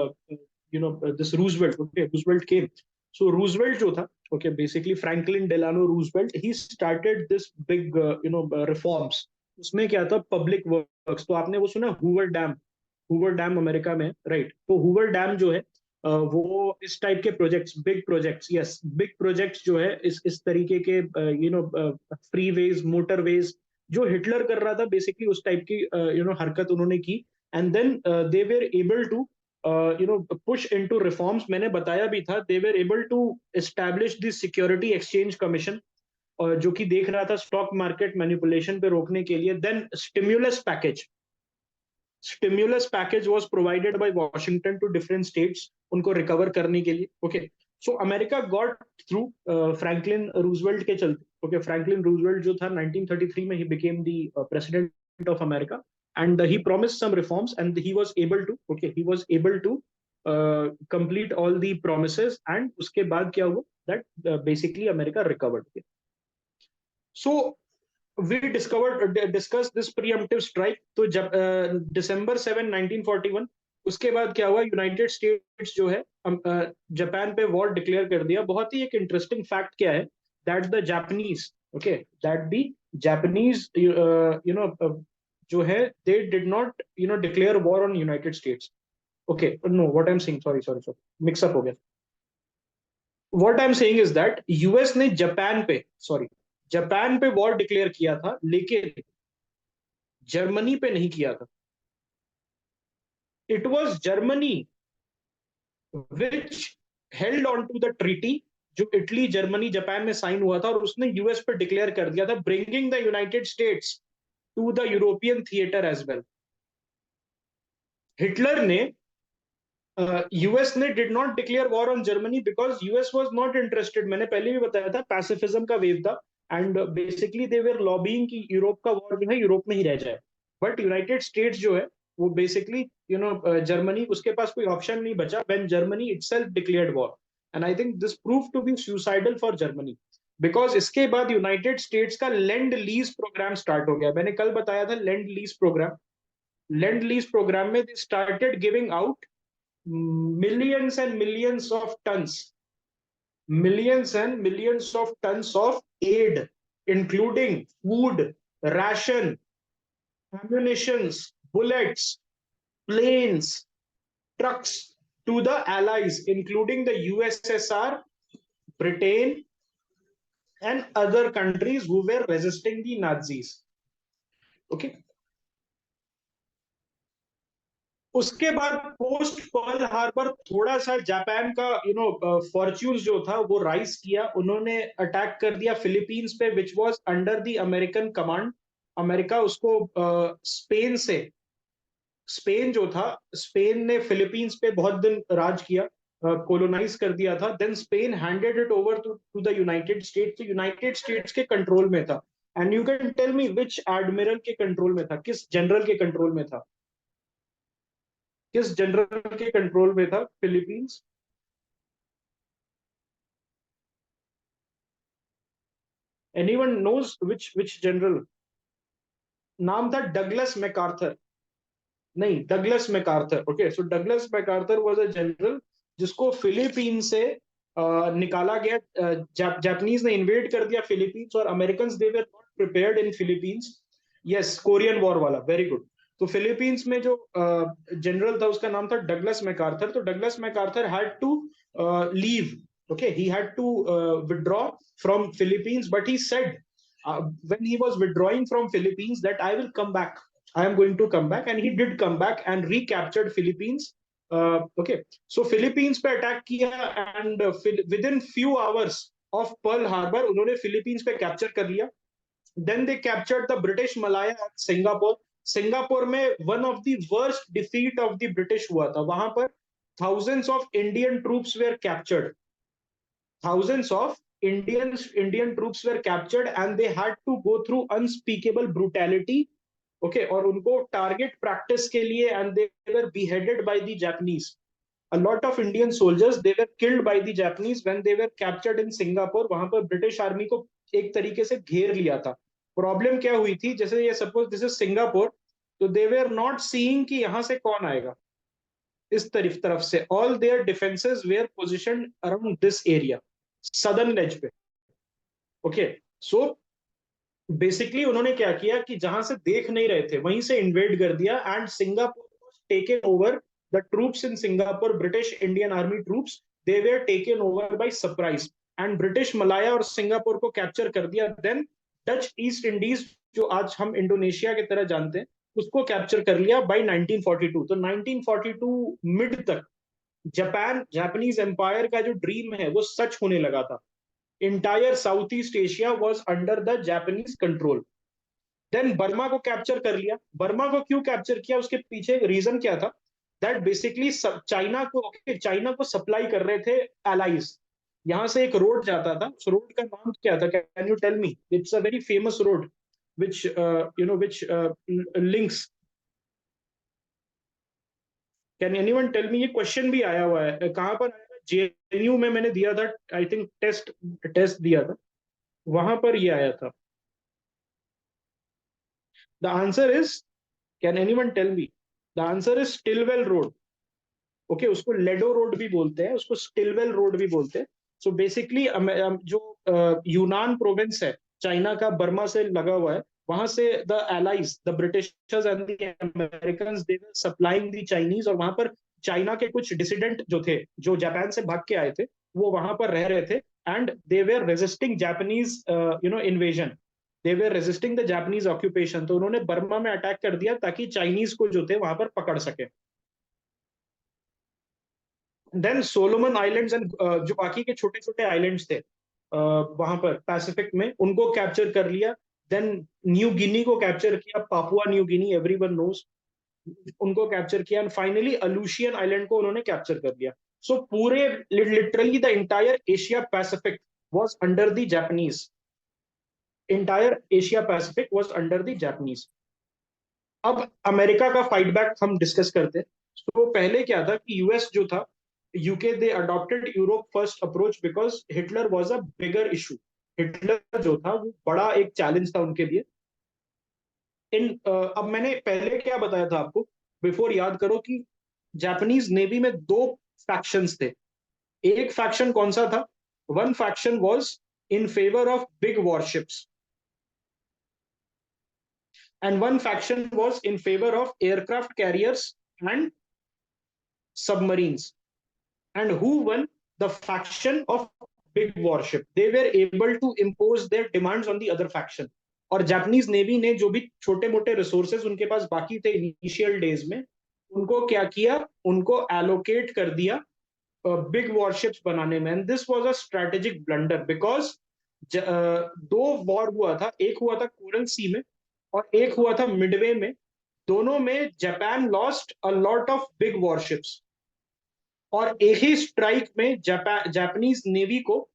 this Roosevelt. Okay, Roosevelt came. So Roosevelt जो था, okay, basically Franklin Delano Roosevelt, he started this big, reforms. उसमें क्या था, public works. तो आपने वो सुना, Hoover dam America में, राइट? तो हूवर डैम जो है, वो इस टाइप के प्रोजेक्ट्स, बिग प्रोजेक्ट्स जो है, इस तरीके के फ्रीवेज, मोटरवेज, जो हिटलर कर रहा था बेसिकली, उस टाइप की हरकत उन्होंने की. And then they were able to push into reforms. मैंने बताया भी था, they were able to establish the security exchange commission, जो कि देख रहा था स्टॉक मार्केट मैनिपुलेशन पे रोकने के लिए. Then stimulus package, Stimulus package was provided by Washington to different states उनको recover करने के लिए. Okay, so America got through Franklin Roosevelt के चलते. Okay, Franklin Roosevelt जो था 1933 में he became the president of America, and he promised some reforms, and he was able to. Okay, he was able to complete all the promises, and उसके बाद क्या हुआ that basically America recovered. So we discussed this preemptive strike. तो जब December 7, 1941, उसके बाद क्या हुआ, यूनाइटेड स्टेट्स जो है जापान पे वॉर डिक्लेयर कर दिया. बहुत ही एक इंटरेस्टिंग फैक्ट क्या है, that the Japanese, okay, that the Japanese जो है, they did not declare war on United States. Okay, no, what I am saying, sorry, mix up हो गया. What I am saying is that US ने Japan पे war declare किया था, लेकिन Germany पे नहीं किया था. It was Germany which held on to the treaty, जो इटली, जर्मनी, जापान में साइन हुआ था, और उसने यूएस पे डिक्लेयर कर दिया था, bringing the United States to the European theatre as well. Hitler ने यूएस ने did not declare war on Germany because US was not interested. मैंने पहले भी बताया था, पैसिफिज्म का वेव था, and basically they were lobbying कि यूरोप का वॉर जो है यूरोप में ही रह जाए. बट यूनाइटेड स्टेट्स जो है वो बेसिकली जर्मनी, उसके पास कोई ऑप्शन नहीं बचा when Germany itself declared war. And I think this prove to be suicidal for Germany, because इसके बाद यूनाइटेड स्टेट्स का लेंड लीज प्रोग्राम स्टार्ट हो गया. मैंने कल बताया था lend lease programme. Lend lease programme में they started giving out millions and millions of tons of aid, including food, ration, ammunitions, bullets, planes, trucks to the allies, including the USSR, Britain, and other countries who were resisting the Nazis. Okay. उसके बाद post Pearl Harbor थोड़ा सा Japan का fortunes जो था वो rise किया. उन्होंने अटैक कर दिया फिलीपींस पे, which was under the American command. America उसको स्पेन जो था, स्पेन ने फिलीपींस पे बहुत दिन राज किया, कोलोनाइज कर दिया था. Then Spain handed it over to the United States. तो यूनाइटेड स्टेट्स के कंट्रोल में था. And you can tell me which admiral के कंट्रोल में था, किस जनरल के कंट्रोल में था, किस जनरल के कंट्रोल में था Philippines? Anyone knows which general? नाम था डगलस मैकार्थर. नहीं, Douglas MacArthur. Okay, so Douglas MacArthur was a general जिसको फिलीपीन से निकाला गया. जापानीज ने इन्वेड कर दिया फिलीपींस, और American they were not prepared in Philippines. Yes, Korean war वाला, वेरी गुड. तो फिलीपींस में जो जनरल था उसका नाम था डगलस मैकार्थर. तो Douglas MacArthur had to leave. Okay, he had to withdraw from Philippines, but he said when he was withdrawing from Philippines that I will come back. I am going to come back, and he did come back and recaptured Philippines. Okay, so Philippines पे attack किया, and within few hours of Pearl Harbor उन्होंने Philippines पे capture कर लिया. Then they captured the British Malaya and Singapore. Singapore में one of the worst defeat of the British हुआ था. वहां पर thousands of Indian troops were captured. Thousands of Indian troops were captured, and they had to go through unspeakable brutality. Okay, और उनको target practice के लिए, and they were beheaded by the Japanese. A lot of Indian soldiers, they were killed by the Japanese when they were captured in Singapore. वहां पर British army को एक तरीके से घेर लिया था. प्रॉब्लम क्या हुई थी, जैसे ये सपोज दिस इज सिंगापुर, तो दे वेर नॉट सीइंग कि यहां से कौन आएगा इस तरफ से. All their defences were positioned around this area, southern edge पे. ओके, सो बेसिकली उन्होंने क्या किया कि जहां से देख नहीं रहे थे वहीं से इन्वेड कर दिया, and Singapore taken over. The troops in Singapore, British Indian army troops, they were taken over by surprise, and British Malaya और सिंगापुर को कैप्चर कर दिया. देन डच ईस्ट इंडीज, जो आज हम इंडोनेशिया की तरह जानते हैं, उसको कैप्चर कर लिया बाय 1942. तो 1942 मिड तक जापानीज एम्पायर का जो ड्रीम है वो सच होने लगा था. Entire Southeast Asia was under the Japanese control. Then Burma को कैप्चर कर लिया। बर्मा को क्यों कैप्चर किया, उसके पीछे रीजन क्या था, दैट बेसिकली चाइना को सप्लाई कर रहे थे एलाइज। यहाँ से एक रोड जाता था, उस रोड का नाम क्या था, can you tell me? It's a very famous road which which links, can anyone tell me? ये क्वेश्चन भी आया हुआ है, कहाँ पर आया था? जेएनयू में मैंने दिया था, आई थिंक टेस्ट दिया था, वहां पर ये आया था। The answer is, can anyone tell me? The answer is Stilwell road. Okay, उसको लेडो रोड भी बोलते हैं, उसको स्टिलवेल रोड भी बोलते हैं। सो बेसिकली जो यूनान प्रोविंस है चाइना का, बर्मा से लगा हुआ है, वहां से the allies, the Britishers and the Americans, they were supplying the Chinese, और वहां पर चाइना के कुछ डिसिडेंट जो थे, जो जापान से भाग के आए थे, वो वहां पर रह रहे थे, and they were resisting Japanese invasion, they were resisting the Japanese occupation. तो उन्होंने बर्मा में अटैक कर दिया ताकि चाइनीज को जो थे वहां पर पकड़ सके। देन सोलोमन आइलैंड्स एंड जो बाकी के छोटे छोटे आइलैंड्स थे वहां पर पैसिफिक में, उनको कैप्चर कर लिया। देन न्यू गिनी को कैप्चर किया, Papua New Guinea, everyone knows, उनको कैप्चर किया, एंड फाइनली अलूशियन आइलैंड को उन्होंने कैप्चर कर लिया। सो पूरे literally the entire Asia Pacific was under the Japanese, entire Asia Pacific was under the Japanese. अब अमेरिका का फाइट बैक हम डिस्कस करते हैं। तो पहले क्या था कि यूएस जो था, UK, they adopted Europe first approach because Hitler was a bigger issue. Hitler जो था वो बड़ा एक चैलेंज था उनके लिए। अब मैंने पहले क्या बताया था आपको, बिफोर याद करो, कि जापानीज नेवी में दो फैक्शंस थे। एक फैक्शन कौन सा था? One faction was in favour of big warships, and one faction was in favor of aircraft carriers and submarines. And who won? The faction of big warship. They were able to impose their demands on the other faction. और Japanese navy ने जो भी छोटे मोटे resources उनके पास बाकी थे initial days में, उनको क्या किया, उनको एलोकेट कर दिया बिग वॉरशिप्स बनाने में। And this was a strategic blunder because दो वॉर हुआ था, एक हुआ था कोरल सी में और एक हुआ था मिडवे में। दोनों में Japan lost a lot of big warships, और एक ही स्ट्राइक में जापानीज नेवी को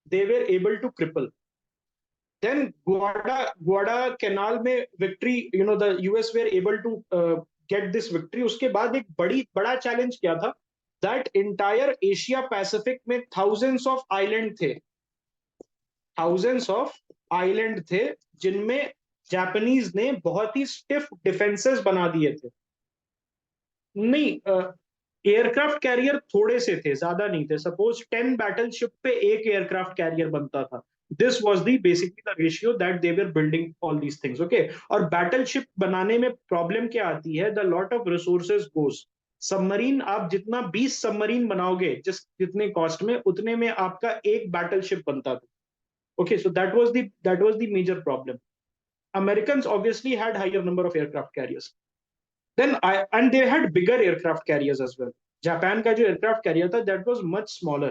they were able to cripple. Then Guadalcanal में victory, the US were able to get this victory. उसके बाद एक बड़ा चैलेंज क्या था, दैट इंटायर एशिया पैसिफिक में थाउजेंड्स ऑफ आइलैंड थे, थाउजेंड्स ऑफ आइलैंड थे, जिनमें जापानीज ने बहुत ही स्टिफ डिफेंसेस बना दिए थे। नहीं, एयरक्राफ्ट कैरियर थोड़े से थे, ज्यादा नहीं थे। सपोज 10 बैटलशिप पे एक एयरक्राफ्ट कैरियर बनता था। This was the basically the ratio that they were building all these things. Okay, और बैटलशिप बनाने में प्रॉब्लम क्या आती है, the lot of resources goes. Submarine, आप जितना 20 सबमरीन बनाओगे जितने कॉस्ट में, उतने में आपका एक बैटलशिप बनता था। Okay, so that was the major problem. Americans obviously had higher number of aircraft carriers. And they had bigger aircraft carriers as well. Japan का जो aircraft carrier था, that was much smaller.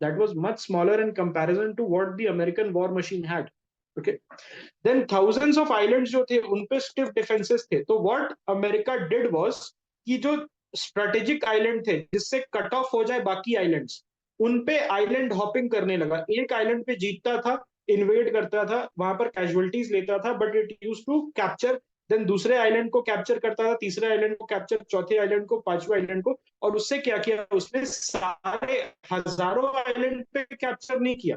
That was much smaller in comparison to what the American war machine had. Okay. Then thousands of islands जो थे, उन पे stiff defenses थे. तो what America did was कि जो strategic island थे, जिससे cut off हो जाए बाकी islands, उन पे island hopping करने लगा। एक island पे जीतता था, इन्वेड करता था, वहां पर कैजुअलिटीज लेता था, but it use to capture. Then दूसरे आइलैंड को कैप्चर करता था, तीसरे आइलैंड को कैप्चर, चौथे आइलैंड को, पांचवें आइलैंड को। और उससे क्या किया, उसने सारे हजारों आइलैंड पे कैप्चर नहीं किया।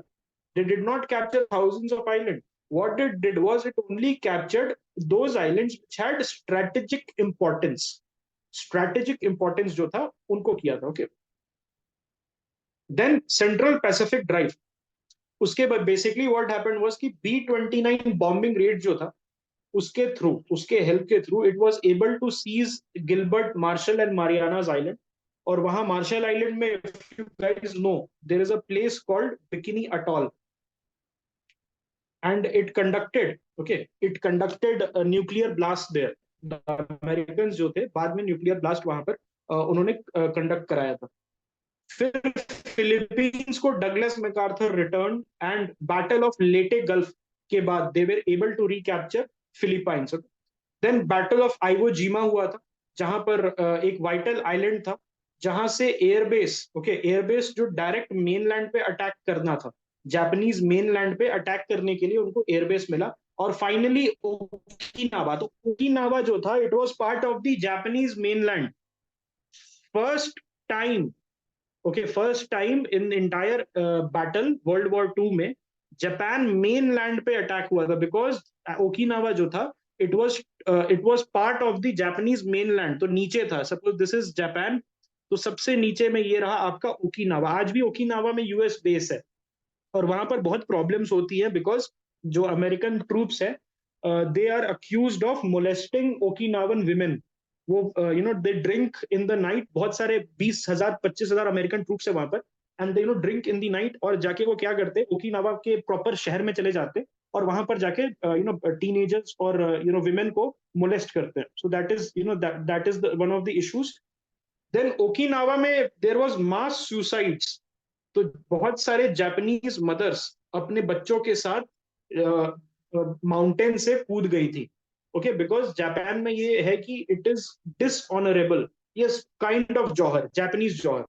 दे did not capture thousands of island. what it did was it only captured those islands which had strategic importance जो था उनको किया था। Okay, then central Pacific drive, उसके बाद बेसिकली व्हाट हैपेंड वाज कि B-29 बॉम्बिंग रेट जो था, उसके थ्रू, उसके हेल्प के through, it was able to seize Gilbert, Marshall and Marianas island. और वहां मार्शल आइलैंड में, if you guys know, there is a place called Bikini atoll, and it conducted nuclear blast there. American जो थे, बाद में nuclear blast वहां पर उन्होंने कंडक्ट कराया था। फिर फिलीपींस को Douglas MacArthur return, and battle of Leyte Gulf के बाद they were able to recapture Philippines. Then battle of Iwo Jima हुआ था, जहां पर एक वाइटल आइलैंड था, जहां से एयरबेस, ओके, एयरबेस जो डायरेक्ट मेनलैंड पे अटैक करना था, जापानीज मेनलैंड पे अटैक करने के लिए उनको एयरबेस मिला। और फाइनली ओकिनावा, तो ओकिनावा जो था it was part of the Japanese mainland. First time, okay, first time in entire battle world war two में जापान मेन लैंड पे अटैक हुआ था, बिकॉज ओकिनावा जो था it was part of the Japanese main land, तो नीचे था। Suppose this is Japan, तो सबसे नीचे में ये रहा आपका ओकिनावा। आज भी ओकिनावा में यूएस बेस है, और वहां पर बहुत प्रॉब्लम्स होती है, बिकॉज जो अमेरिकन ट्रूप्स है they are accused of molesting Okinawan women. वो they drink in the night, बहुत सारे 20,000 25,000 अमेरिकन ट्रूप्स है वहां पर, and they drink in the night, और जाके वो क्या करते, ओकिनावा के प्रॉपर शहर में चले जाते, और वहां पर जाके टीनेजर्स और विमेन को मोलेस्ट करते हैं। So that is that is one of the issues. Then Okinawa में देयर वाज मास सुसाइड्स, तो बहुत सारे जापानीज मदर्स अपने बच्चों के साथ माउंटेन से कूद गई थी, ओके, बिकॉज जापान में ये है कि it is dishonourable, yes, kind of jauhar, Japanese jauhar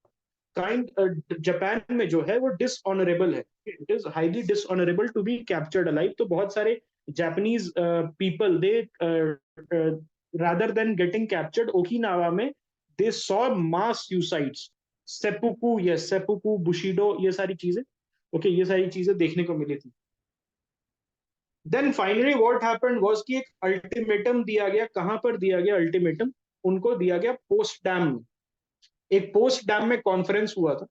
kind, Japan में जो है वो डिसऑनरेबल है, it is highly dishonourable to be captured alive. तो बहुत सारे Japanese people they rather than getting captured Okinawa में, they saw mass suicides, seppuku, yes, seppuku, bushido, ये सारी चीजें, ओके, ये सारी चीजें देखने को मिली थी। Then finally what happened was कि एक अल्टीमेटम दिया गया। कहां पर दिया गया अल्टीमेटम? उनको दिया गया पोस्ट डैम में। एक पोस्ट डैम में कॉन्फ्रेंस हुआ था,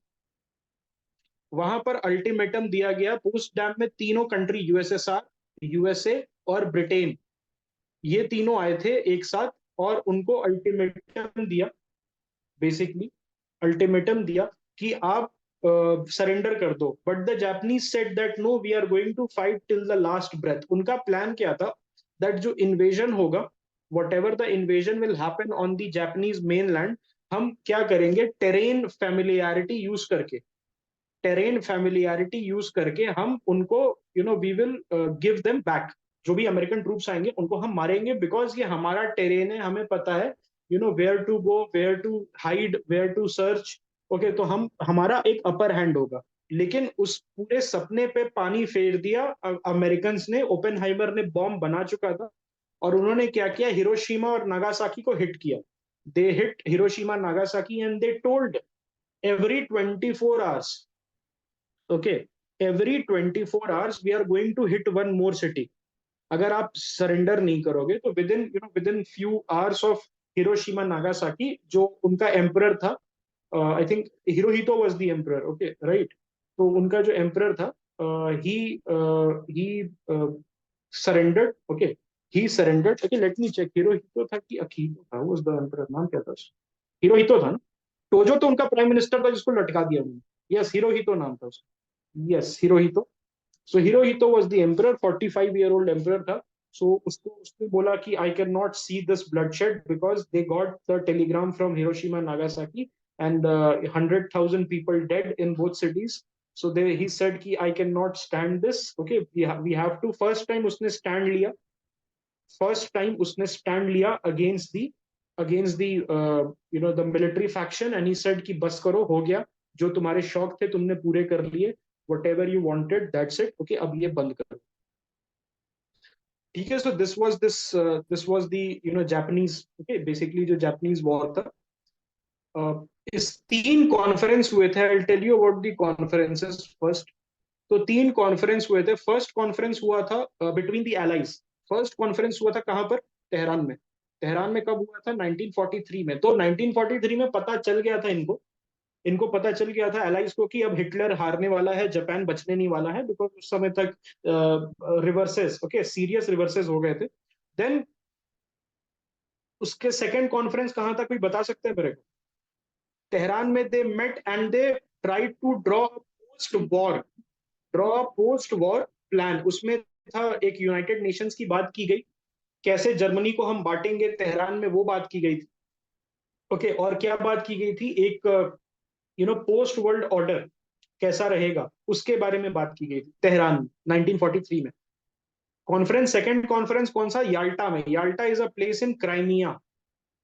वहां पर अल्टीमेटम दिया गया। पोस्ट डैम में तीनों कंट्री, यूएसएसआर, यूएसए और ब्रिटेन, ये तीनों आए थे एक साथ, और उनको अल्टीमेटम दिया, बेसिकली अल्टीमेटम दिया कि आप सरेंडर कर दो। But the Japanese said that no, we are going to fight till the last breath. उनका प्लान क्या था, दैट जो इन्वेजन होगा, whatever the invasion will happen on the Japanese main land, हम क्या करेंगे, टेरेन फैमिलियरिटी यूज करके हम उनको we will give them back. जो भी अमेरिकन ट्रूप्स आएंगे उनको हम मारेंगे, बिकॉज ये हमारा टेरेन है, हमें पता है where to go, where to hide, where to search, okay, तो हम, हमारा एक अपर हैंड होगा। लेकिन उस पूरे सपने पे पानी फेर दिया अमेरिकन ने। ओपेनहाइमर ने बॉम्ब बना चुका था, और उन्होंने क्या किया, हिरोशिमा और नागासाकी को हिट किया। They hit Hiroshima Nagasaki and they told every 24 hours, okay, every 24 hours we are going to hit one more city. अगर आप सरेंडर नहीं करोगे तो within few hours of Hiroshima Nagasaki, जो उनका एम्परर था, I think Hirohito was the emperor, okay, right, तो उनका जो एम्परर था, he he surrendered, okay, he surrendered, okay, let me check, Hirohito था कि अकीतो था, वाज द एम्परर, नाम क्या था? हिरोहितो था ना? टोजो तो उनका प्राइम मिनिस्टर था जिसको लटका दिया उन्होंने। यस, हिरोहितो नाम था उसका। Yes, Hirohito. So Hirohito was the emperor, 45-year-old emperor था। सो उसको उसने बोला कि I can not see this bloodshed, because they got the telegram from Hiroshima Nagasaki and 100,000 people dead in both cities. So they he said कि I can not stand this, okay, we have to. First time उसने stand लिया against the the military faction, and he said कि बस करो, हो गया, जो तुम्हारे शौक थे तुमने पूरे कर लिए, whatever you wanted, that's it, okay, अब ये बंद करो। ठीक है, so this was the Japanese, okay, basically जो जापानीज वॉर था। इस 3 कॉन्फ्रेंस हुए थे, I tell you about the conferences first. तो 3 कॉन्फ्रेंस हुए थे। फर्स्ट कॉन्फ्रेंस हुआ था between the allies. First conference हुआ था कहां पर? तेहरान में। तेहरान में कब हुआ था? 1943 में। तो 1943 में पता चल गया था इनको, पता चल गया था एलाइज को कि अब हिटलर हारने वाला है, जापान बचने नहीं वाला है, बिकॉज उस समय तक रिवर्सेस, ओके, सीरियस रिवर्सेस हो गए थे। देन उसके सेकेंड कॉन्फ्रेंस कहां था, कोई बता सकते हैं मेरे को? तेहरान में they met and they try to draw a post war plan. उसमें था, एक यूनाइटेड नेशंस की बात की गई, कैसे जर्मनी को हम बांटेंगे, तेहरान में वो बात की गई थी, ओके। और क्या बात की गई थी? एक पोस्ट वर्ल्ड ऑर्डर कैसा रहेगा, उसके बारे में बात की गई थी तेहरान में 1943 में। कॉन्फ्रेंस, सेकंड कॉन्फ्रेंस कौन सा? याल्टा में। Yalta is a place in Crimea.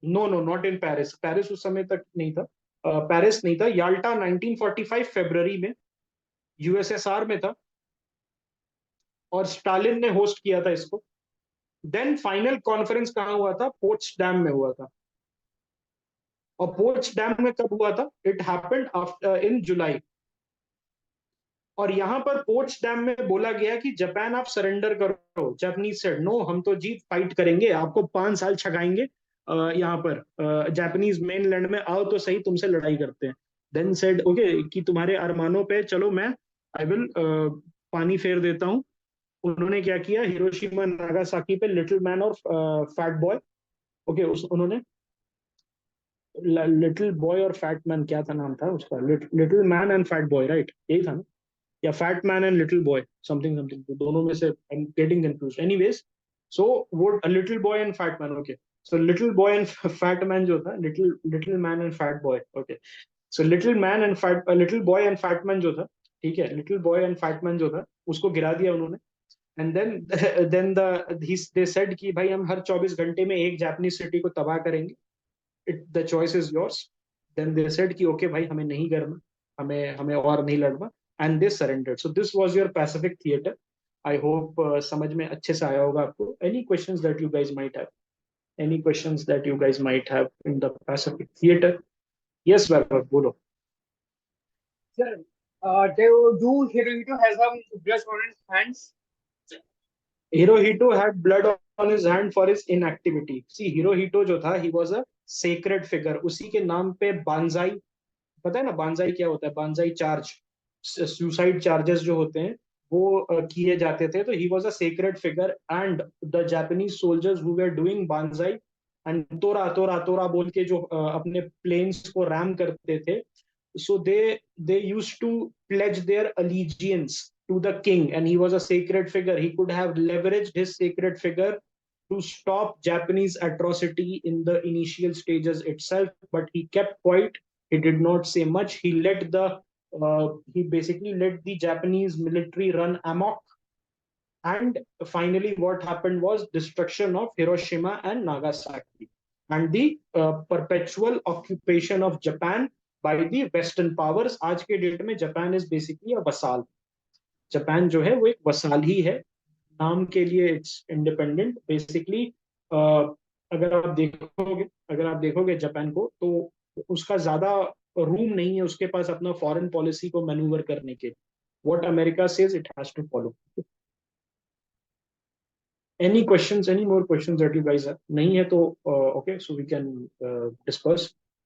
No no, not in Paris. Paris उस समय तक नहीं था, पेरिस नहीं था। याल्टा 1945 फरवरी में यूएसएसआर में था, और स्टालिन ने होस्ट किया था इसको। देन फाइनल कॉन्फ्रेंस कहाँ हुआ था? पोट्सडैम में हुआ था। और पोट्सडैम में कब हुआ था? इट हैपेंड आफ्टर इन जुलाई। और यहाँ पर पोट्सडैम में बोला गया कि जापान आप सरेंडर करो। जापानीज सेड नो, हम तो जीत फाइट करेंगे, आपको 5 साल छगाएंगे यहाँ पर जापानीज मेनलैंड में, आओ तो सही, तुमसे लड़ाई करते हैं। देन सेड ओके कि तुम्हारे अरमानों पे चलो, मैं आई विल पानी फेर देता हूँ। उन्होंने क्या किया? हिरोशिमा नागासाकी पे लिटिल मैन और फैट बॉय, ओके, उस उन्होंने लिटिल बॉय और फैट मैन, क्या था नाम था उसका? Little man and fat boy, right? यही था ना? या fat man and little boy, something something, तो दोनों में से I am getting confuse. Anyways, so वो little boy and fat man, okay. So little boy and fat man जो था, little little man and fat boy, okay. So little man and fat, little boy and fat man जो था, ठीक है, little boy and fat man जो था, उसको गिरा दिया उन्होंने। एंड देन दे सेड कि भाई हम हर 24 घंटे में एक जापानीज सिटी को तबाह करेंगे, it the choice is yours. Then they said कि ओके भाई, हमें नहीं करना, हमें हमें और नहीं लड़ना। And they surrendered. So this was your Pacific theatre. I hope समझ में अच्छे से आया होगा आपको। Any questions that you guys might have? Any questions that you guys might have in the Pacific theatre? Yes Vaibhav, बोलो। Sir, do Hirohito has some blood on his hands? Hirohito had blood on his hand for his inactivity. See, Hirohito जो था, he was a sacred figure. उसी के नाम पे बांजाई, पता है ना बांजाई क्या होता है? बांजाई चार्ज, सुसाइड चार्जेस जो होते हैं वो किए जाते थे। तो he was a sacred figure, and the Japanese soldiers who were doing banzai and tora tora तोरा बोल के जो अपने प्लेन्स को रैम करते थे, so they used to pledge their allegiance to the king, and he was a sacred figure. He could have leveraged his sacred figure to stop Japanese atrocity in the initial stages itself, but he kept quiet. He did not say much. He basically let the Japanese military run amok. And finally, what happened was destruction of Hiroshima and Nagasaki, and the perpetual occupation of Japan by the Western powers. आज के date में Japan is basically a vassal. Japan जो है वो एक vassal ही है, नाम के लिए इट्स इंडिपेंडेंट बेसिकली। अगर आप देखोगे जापान को, तो उसका ज्यादा रूम नहीं है उसके पास अपना फॉरेन पॉलिसी को मैन्यूवर करने के। What America says it has to follow. Any questions, any more questions that you guys have? नहीं है तो okay, so we can disperse.